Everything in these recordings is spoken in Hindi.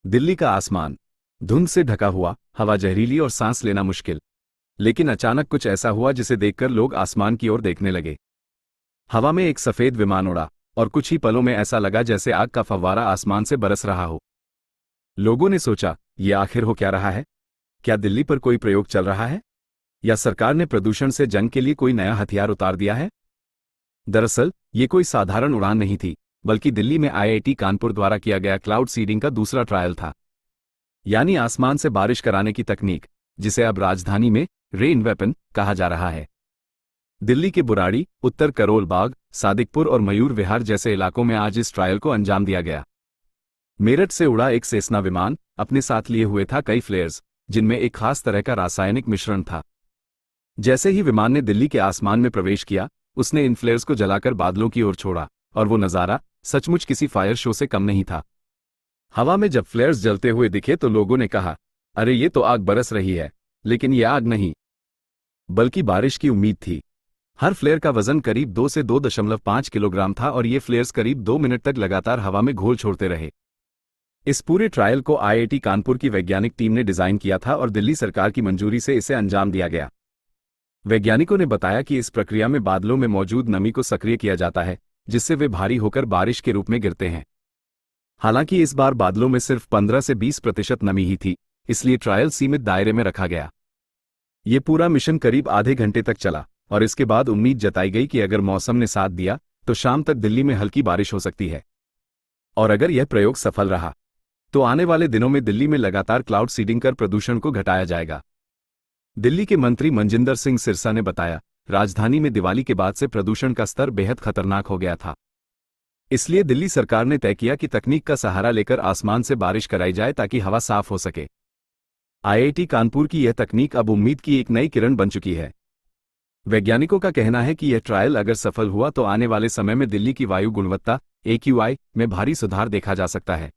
दिल्ली का आसमान धुंध से ढका हुआ, हवा जहरीली और सांस लेना मुश्किल। लेकिन अचानक कुछ ऐसा हुआ जिसे देखकर लोग आसमान की ओर देखने लगे। हवा में एक सफेद विमान उड़ा और कुछ ही पलों में ऐसा लगा जैसे आग का फव्वारा आसमान से बरस रहा हो। लोगों ने सोचा, ये आखिर हो क्या रहा है? क्या दिल्ली पर कोई प्रयोग चल रहा है, या सरकार ने प्रदूषण से जंग के लिए कोई नया हथियार उतार दिया है? दरअसल ये कोई साधारण उड़ान नहीं थी, बल्कि दिल्ली में आईआईटी कानपुर द्वारा किया गया क्लाउड सीडिंग का दूसरा ट्रायल था। यानी आसमान से बारिश कराने की तकनीक, जिसे अब राजधानी में रेन वेपन कहा जा रहा है। दिल्ली के बुराड़ी, उत्तर करोल बाग, सादिकपुर और मयूर विहार जैसे इलाकों में आज इस ट्रायल को अंजाम दिया गया। मेरठ से उड़ा एक सेसना विमान अपने साथ लिए हुए था कई फ्लेयर्स, जिनमें एक खास तरह का रासायनिक मिश्रण था। जैसे ही विमान ने दिल्ली के आसमान में प्रवेश किया, उसने इन फ्लेयर्स को जलाकर बादलों की ओर छोड़ा, और वो नज़ारा सचमुच किसी फायर शो से कम नहीं था। हवा में जब फ्लेयर्स जलते हुए दिखे तो लोगों ने कहा, अरे ये तो आग बरस रही है। लेकिन ये आग नहीं, बल्कि बारिश की उम्मीद थी। हर फ्लेयर का वजन करीब 2 से 2.5 किलोग्राम था और ये फ्लेयर्स करीब 2 मिनट तक लगातार हवा में घोल छोड़ते रहे। इस पूरे ट्रायल को आईआईटी कानपुर की वैज्ञानिक टीम ने डिजाइन किया था और दिल्ली सरकार की मंजूरी से इसे अंजाम दिया गया। वैज्ञानिकों ने बताया कि इस प्रक्रिया में बादलों में मौजूद नमी को सक्रिय किया जाता है, जिससे वे भारी होकर बारिश के रूप में गिरते हैं। हालांकि इस बार बादलों में सिर्फ 15 से 20% नमी ही थी, इसलिए ट्रायल सीमित दायरे में रखा गया। ये पूरा मिशन करीब आधे घंटे तक चला और इसके बाद उम्मीद जताई गई कि अगर मौसम ने साथ दिया तो शाम तक दिल्ली में हल्की बारिश हो सकती है। और अगर यह प्रयोग सफल रहा तो आने वाले दिनों में दिल्ली में लगातार क्लाउड सीडिंग कर प्रदूषण को घटाया जाएगा। दिल्ली के मंत्री मनजिंदर सिंह सिरसा ने बताया, राजधानी में दिवाली के बाद से प्रदूषण का स्तर बेहद खतरनाक हो गया था। इसलिए दिल्ली सरकार ने तय किया कि तकनीक का सहारा लेकर आसमान से बारिश कराई जाए ताकि हवा साफ हो सके। आईआईटी कानपुर की यह तकनीक अब उम्मीद की एक नई किरण बन चुकी है। वैज्ञानिकों का कहना है कि यह ट्रायल अगर सफल हुआ तो आने वाले समय में दिल्ली की वायु गुणवत्ता AQI में भारी सुधार देखा जा सकता है।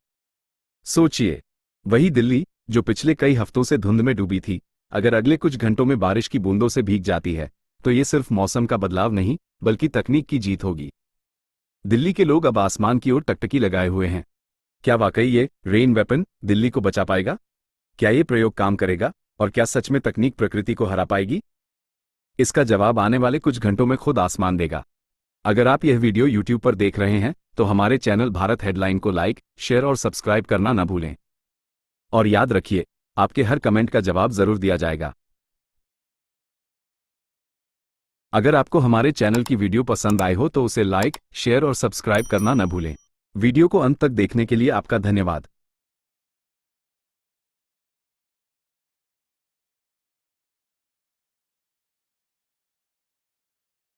सोचिए, वही दिल्ली जो पिछले कई हफ्तों से धुंध में डूबी थी, अगर अगले कुछ घंटों में बारिश की बूंदों से भीग जाती है तो ये सिर्फ मौसम का बदलाव नहीं, बल्कि तकनीक की जीत होगी। दिल्ली के लोग अब आसमान की ओर टकटकी लगाए हुए हैं। क्या वाकई ये रेन वेपन दिल्ली को बचा पाएगा? क्या ये प्रयोग काम करेगा, और क्या सच में तकनीक प्रकृति को हरा पाएगी? इसका जवाब आने वाले कुछ घंटों में खुद आसमान देगा। अगर आप यह वीडियो YouTube पर देख रहे हैं तो हमारे चैनल भारत हेडलाइन को लाइक, शेयर और सब्सक्राइब करना न भूलें। और याद रखिए, आपके हर कमेंट का जवाब जरूर दिया जाएगा। अगर आपको हमारे चैनल की वीडियो पसंद आई हो तो उसे लाइक, शेयर और सब्सक्राइब करना न भूलें। वीडियो को अंत तक देखने के लिए आपका धन्यवाद।